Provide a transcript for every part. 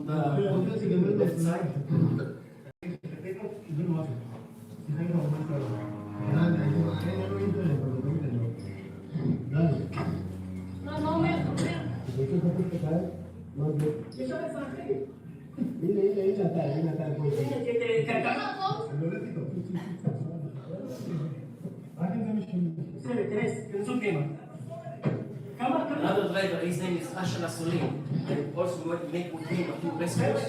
the left side. Another driver, his name is Ashana Solim. I also make with him a few rescues.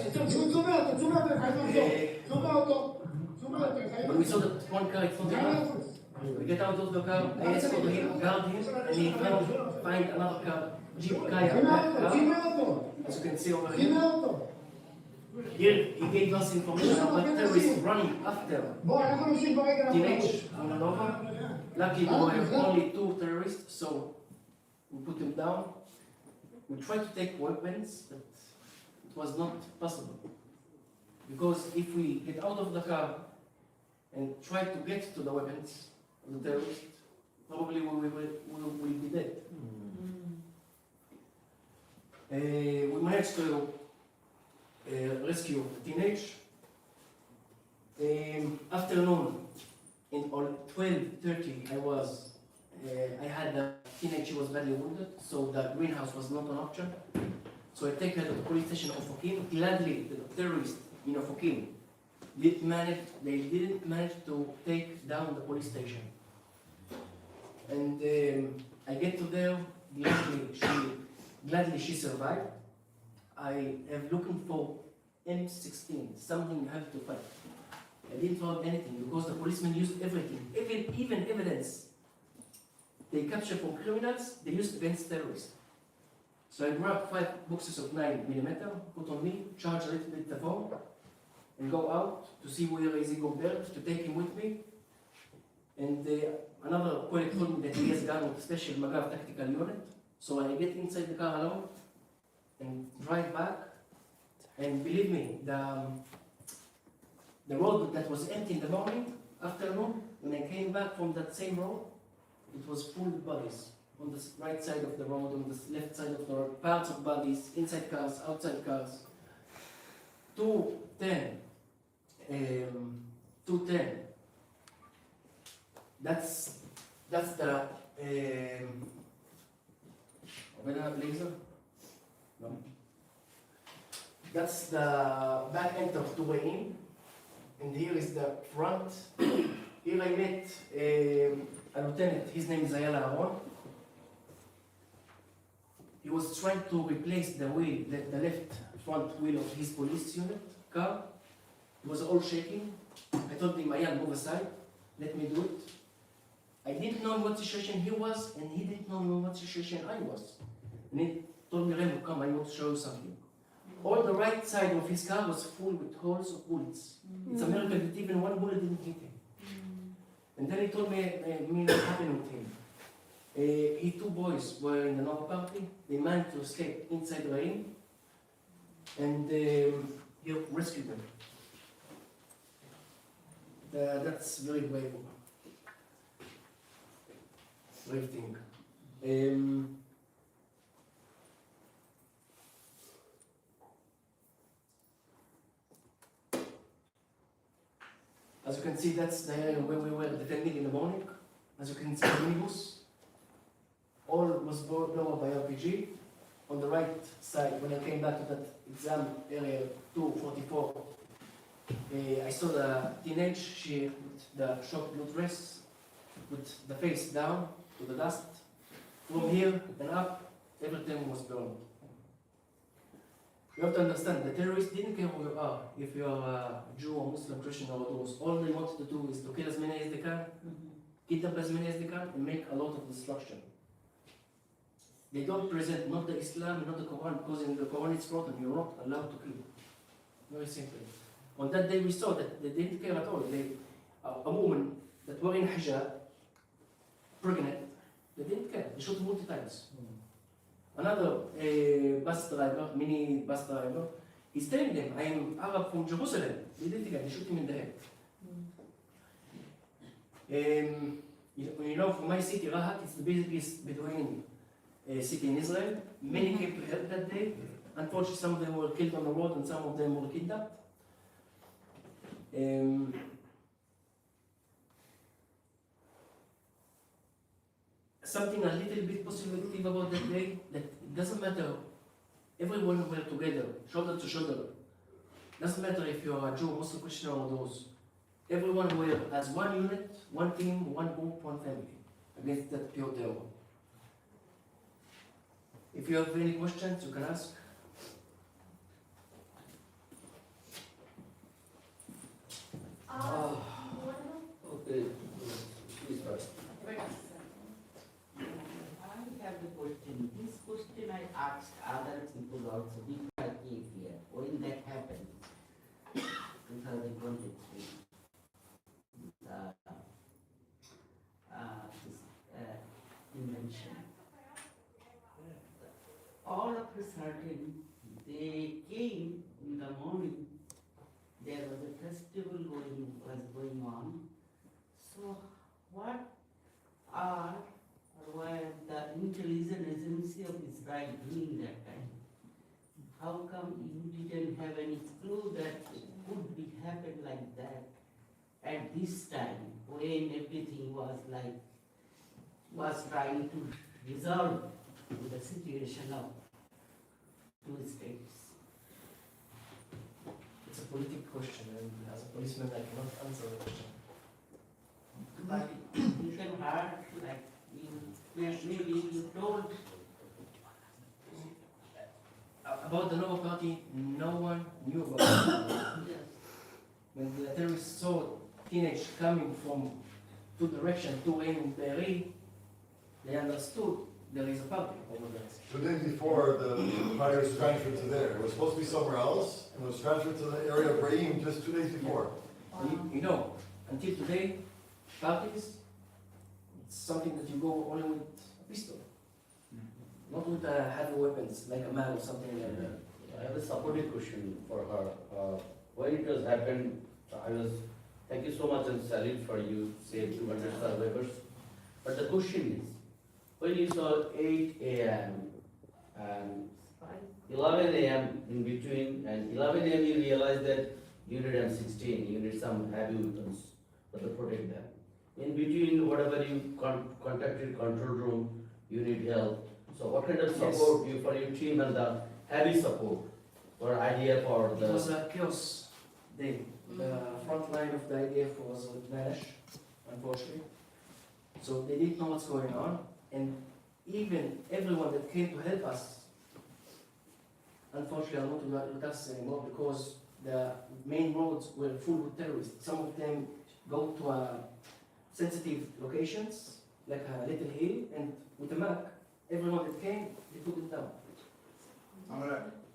When we saw that one car in front of us, we get out of the car, I escorted him, guard him, and he find another car, Jeep Kaya black car, as you can see over here. Here, he gave us information about terrorists running after teenage from Nova. Luckily, we were only 2 terrorists, so we put them down. We tried to take weapons, but it was not possible. Because if we get out of the car and try to get to the weapons of the terrorists, probably we will be dead. We managed to rescue a teenage. Afternoon, in 12:30, I had a teenage, she was badly wounded, so the greenhouse was not an option. So I take her to the police station of Ofokim. Gladly, the terrorists in Ofokim they didn't manage to take down the police station. And I get to there, gladly she survived. I am looking for M16, something you have to fight. I didn't find anything because the policemen used everything, even evidence they capture from criminals, they used against terrorists. So I grabbed 5 boxes of 9mm, put on me, charge a little bit the phone, and go out to see where is Gobert, to take him with me. And another colleague told me that he has gone with a special Magav tactical unit. So I get inside the car alone and drive back. And believe me, the road that was empty in the morning, afternoon, when I came back from that same road, it was full of bodies. On the right side of the road, on the left side of the road, parts of bodies, inside cars, outside cars. 210. That's the laser? No. That's the back end of the way in, and here is the front. Here I met a lieutenant, his name is Ayala Aron. He was trying to replace the wheel, the left front wheel of his police unit car. It was all shaking. I told him, Ayala, move aside, let me do it. I didn't know in what situation he was, and he didn't know in what situation I was. And he told me, Remo, come, I want to show you something. All the right side of his car was full with holes of bullets. It's a miracle that even one bullet didn't hit him. And then he told me what happened with him. His 2 boys were in another party. They managed to escape inside the rain, and he rescued them. That's very brave thing. As you can see, that's the area where we were defending in the morning. As you can see, the minibus, all was blown up by RPG. On the right side, when I came back to that exam area 244, I saw the teenage, she with the short blue dress, with the face down to the dust. From here and up, everything was burned. You have to understand, the terrorists didn't care who you are, if you are a Jew or Muslim, Christian or Druze. All they wanted to do is to kill as many as they can, kidnap as many as they can, and make a lot of destruction. They don't present not the Islam, not the Quran, because in the Quran it's written, you're not allowed to kill. Very simple. On that day we saw that they didn't care at all. A woman that were in hijab, pregnant, they didn't care. They shot multiple times. Another bus driver, mini bus driver, he's telling them, I am Arab from Jerusalem. They didn't care, they shoot him in the head. You know, from my city, Rahat, it's the biggest Bedouin city in Israel. Many came to help that day. Unfortunately, some of them were killed on the road and some of them were kidnapped. Something a little bit positive about that day, that it doesn't matter, everyone were together, shoulder to shoulder. Doesn't matter if you are a Jew, Muslim, Christian, or those. Everyone were as one unit, one team, one group, one family against that pure terror. If you have any questions, you can ask. Okay, please first. I have the question. This question I asked other people also before I came here. When that happened, 2023, this invention. All of a sudden, they came in the morning. There was a festival was going on. So, what are or were the intelligence agency of Israel doing that time? How come you didn't have any clue that it could be happen like that at this time when everything was trying to resolve the situation of two states? It's a political question, and as a policeman, I cannot answer the question. But you can heard, like, maybe you told. About the Nova Party, no one knew about it. Yes. When the terrorists saw teenage coming from two directions, 2 a.m. in Be'eri, they understood there is a party over there. 2 days before the party was transferred to there. It was supposed to be somewhere else, and it was transferred to the area of Reim just 2 days before. You know, until today, parties, it's something that you go only with a pistol. Not with heavy weapons, like a mag or something like that. I have a supportive question for her. When it was happened, thank you so much and salute for you, saved 200 survivors. But the question is, when you saw 8 a.m. and 11 a.m. in between, and 11 a.m. you realized that you need M16, you need some heavy weapons to protect them. In between, whatever you contacted control room, you need help. So what kind of support you for your team and the heavy support or idea for the... It was a chaos day. The front line of the IDF was vanished, unfortunately. So they didn't know what's going on, and even everyone that came to help us, unfortunately, are not with us anymore because the main roads were full with terrorists. Some of them go to sensitive locations, like a little hill, and with a map, everyone that came, they took it down.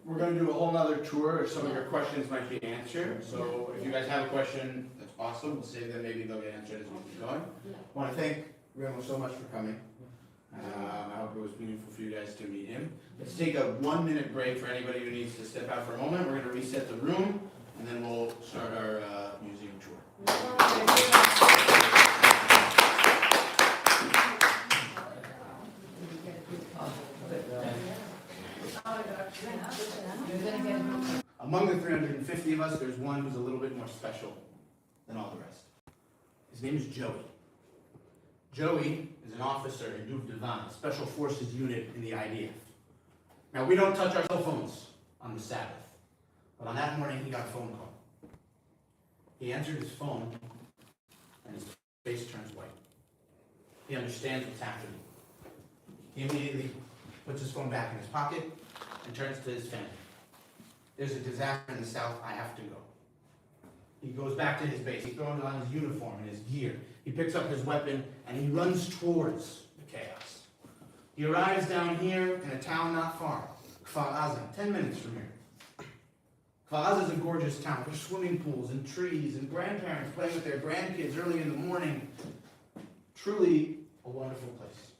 We're going to do a whole nother tour if some of your questions might be answered. So if you guys have a question, that's awesome. We'll save them. Maybe they'll get answered as we keep going. I want to thank Remo so much for coming. I hope it was meaningful for you guys to meet him. Let's take a 1-minute break for anybody who needs to step out for a moment. We're going to reset the room, and then we'll start our museum tour. Among the 350 of us, there's one who's a little bit more special than all the rest. His name is Joey. Joey is an officer in Duv Devan, a special forces unit in the IDF. Now, we don't touch our cell phones on the Sabbath, but on that morning, he got a phone call. He answered his phone, and his face turns white. He understands what's happening. He immediately puts his phone back in his pocket and turns to his family. There's a disaster in the south, I have to go. He goes back to his base, he throws on his uniform and his gear. He picks up his weapon and he runs towards the chaos. He arrives down here in a town not far, Kfar Aza, 10 minutes from here. Kfar Aza is a gorgeous town. There's swimming pools and trees and grandparents playing with their grandkids early in the morning. Truly a wonderful place.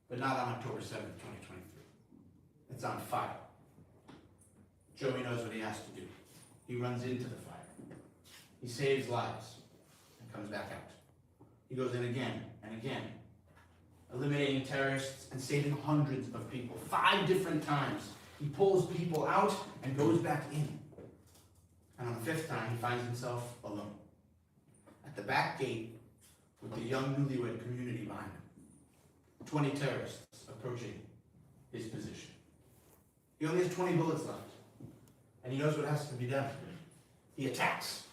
But not on October 7th, 2023. It's on fire. Joey knows what he has to do. He runs into the fire. He saves lives and comes back out. He goes in again and again, eliminating terrorists and saving hundreds of people. 5 different times He pulls people out and goes back in. And on the 5th time, he finds himself alone. At the back gate, with the young newlywed community behind him. 20 terrorists approaching his position. He only has 20 bullets left. And he knows what has to be done. He attacks.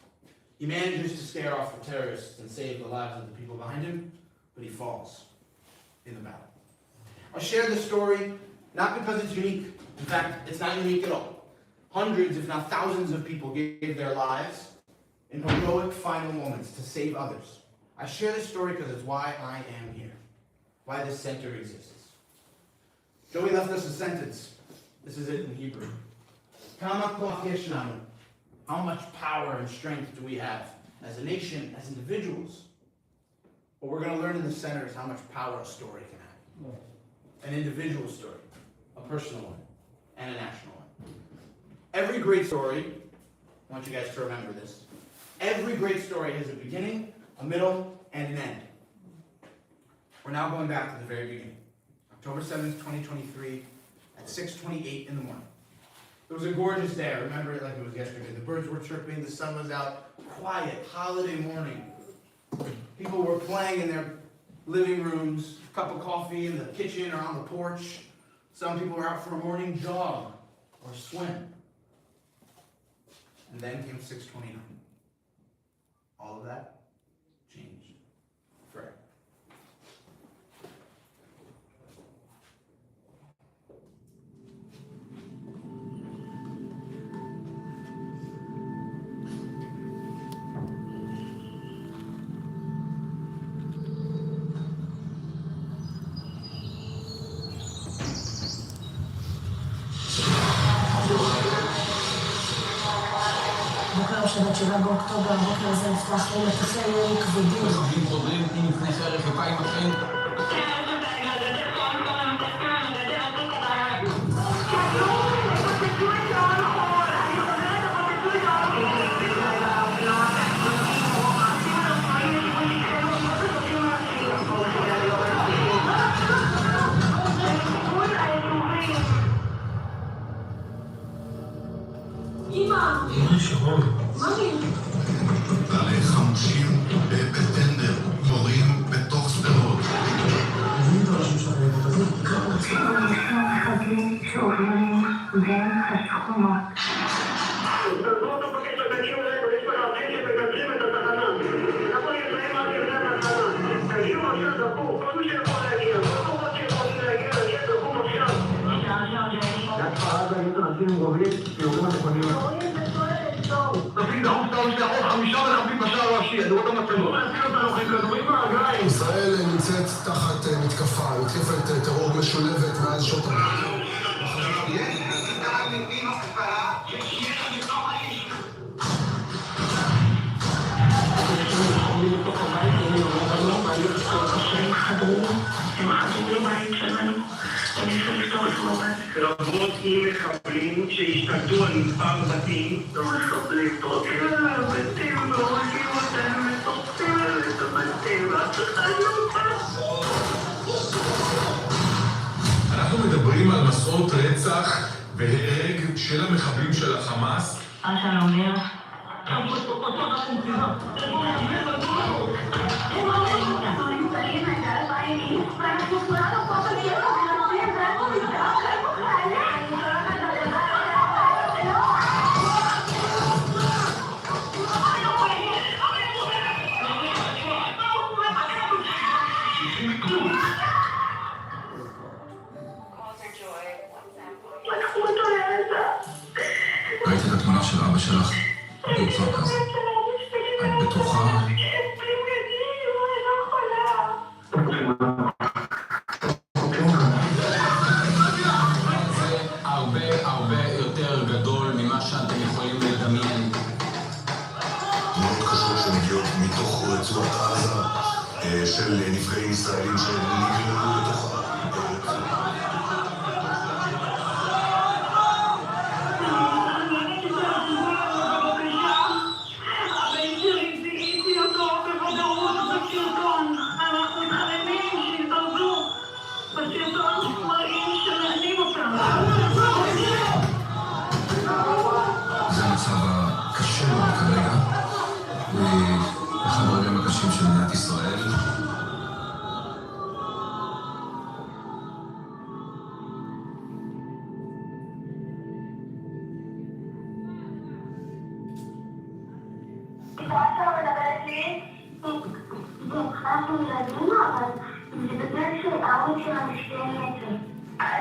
He manages to scare off the terrorists and save the lives of the people behind him, but he falls in the battle. I'll share this story not because it's unique. In fact, it's not unique at all. Hundreds, if not thousands of people gave their lives in heroic final moments to save others. I share this story because it's why I am here, why this center exists. Joey left us a sentence. This is it in Hebrew. Kama koach yesh lanu. How much power and strength do we have as a nation, as individuals? What we're going to learn in the center is how much power a story can have. An individual story, a personal one, and a national one. Every great story, I want you guys to remember this, every great story has a beginning, a middle, and an end. We're now going back to the very beginning. October 7th, 2023, at 6:28 in the morning. It was a gorgeous day. I remember it like it was yesterday. The birds were chirping, the sun was out, quiet, holiday morning. People were playing in their living rooms, a cup of coffee in the kitchen or on the porch. Some people were out for a morning jog or swim. And then came 6:29. All of that changed forever. בוקר שבת 7 באוקטובר, הבוקר הזה נפתח מטוסי ירי כבדים. מחבלים חודרים עם פני חרב ופיים אחרים. בעלי חמושים בטנדר, יורים בתוך סדרות. מחבלים שעוברים בין השכונות. תעזבו אותו בקשר, תגיעו אלינו, יש פה רבים שמגדרים את התחנה. אנחנו נמצאים עד לפני התחנה. תגיעו עכשיו דחוף, כל מי שיכול להגיע, כל כוחות שיכולים להגיע, להגיע דחוף עכשיו. ההתפרעה היו גובלים, ויורים התיכונים. תפעיל דחוף סתם שתחות 5 מחבלים בשער הראשי, אני רואה את המצלמות. להפיל אותנו כדורים ברגליים. ישראל נמצאת תחת מתקפה, מתקפת טרור משולבת מאז שעות הבוקר. רבות עם מחבלים שהשתלטו על מספר בתים. מחבלים פרקים על הבתים והורגים אותם, ותופסים עליהם את הבתים, ואף אחד לא בא. אנחנו מדברים על מסעות רצח והרג של המחבלים של החמאס. אתה אומר? אנחנו נמצאים את האלפיים, ואנחנו כולנו פה בגלל המחבלים, ואנחנו נמצאים ראיתי את התמונה של אבא שלך ברצועה כזו. את בטוחה? זה הרבה יותר גדול ממה שאתם יכולים לדמיין. תמונות קשות שמגיעות מתוך רצועת עזה של נפגעים ישראלים שנגררו לתוכה. בסרטון מראים שמענים אותם. ועכשיו מדברת לי, אנחנו ילדים, אבל זה בגלל שההורים שלנו שתיהם מתו.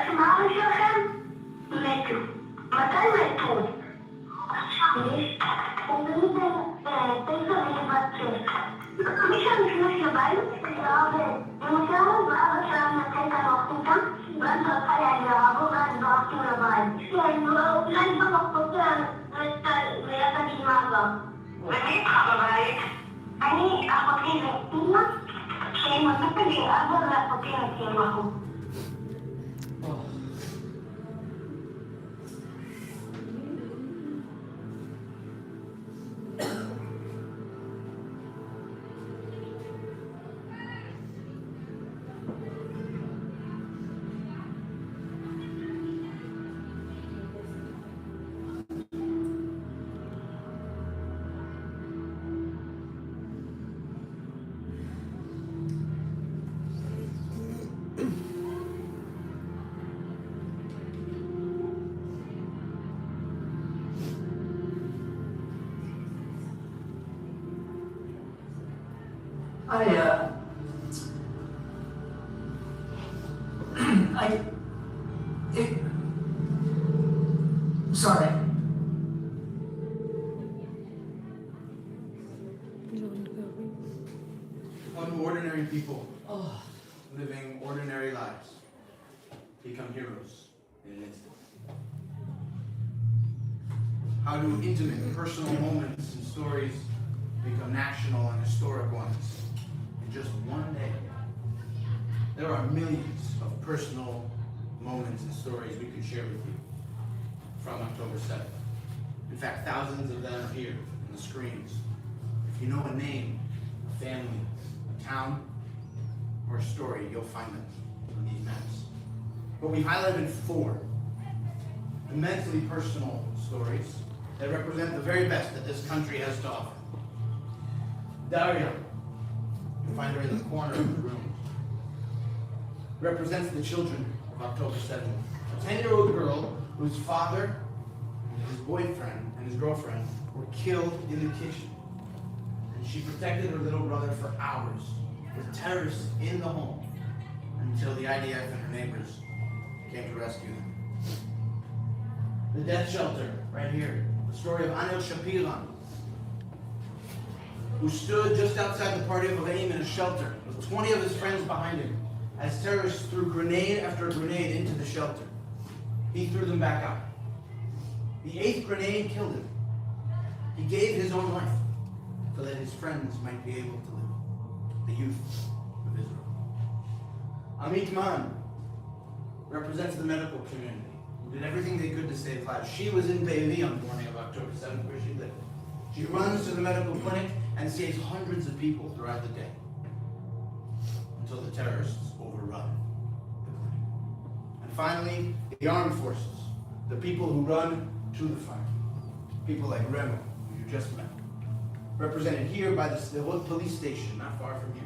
שמה ההורים שלכם? מתו. מתי מתו? עכשיו יש, הם תמיד 9 ובת 6. מי שם נכנס לבית, קרא ואמא שלנו, ואבא שלנו נתן לנו החוצה, ואז רצה לעבור, ואז ברחנו לבית. אולי במחפוצה ויחד עם אבא. ומי איתך בבית? אני, אחותי ואמא, שהם עשו לי אבא ואחותי נתן לנו. Sorry. How do ordinary people living ordinary lives become heroes in an instant? How do intimate, personal moments and stories become national and historic ones in just one day? There are millions of personal moments and stories we could share with you from October 7th. In fact, thousands of them are here on the screens. If you know a name, a family, a town, or a story, you'll find them on these maps. But we highlighted 4 immensely personal stories that represent the very best that this country has to offer. Daria, you'll find her in the corner of the room, represents the children of October 7th. A 10-year-old girl whose father, his boyfriend, and his girlfriend were killed in the kitchen. And she protected her little brother for hours with terrorists in the home until the IDF and her neighbors came to rescue them. The death shelter, right here. The story of Anil Shapiran, who stood just outside the party of Aleim in a shelter with 20 of his friends behind him as terrorists threw grenade after grenade into the shelter. He threw them back out. The 8th grenade killed him. He gave his own life so that his friends might be able to live. The youth of Israel. Amit Man represents the medical community, who did everything they could to save lives. She was in Be'eri on the morning of October 7th, where she lived. She runs to the medical clinic and saves hundreds of people throughout the day until the terrorists overrun the clinic. And finally, the armed forces, the people who run to the fire. People like Remo, who you just met, represented here by the Sderot police station, not far from here.